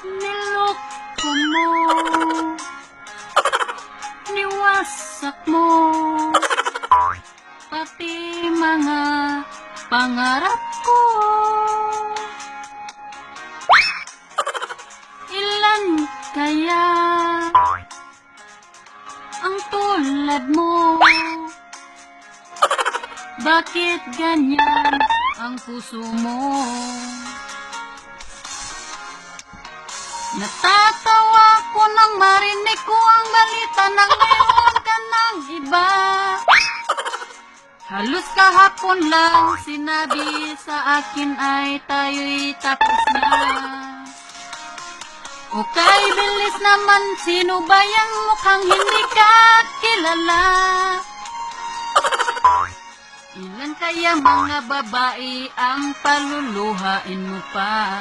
Niloko mo, niwasak mo, pati mga pangarap ko. Ilan kaya ang tulad mo? Bakit ganyan ang puso mo? Natatawa ko nang marinig ko ang balita na meron ka ng iba. Halos kahapon lang sinabi sa akin ay tayo'y tapos na. Okay, bilis naman, sino ba yung mukhang hindi ka kilala? Ilan kaya mga babae ang paluluhain mo pa?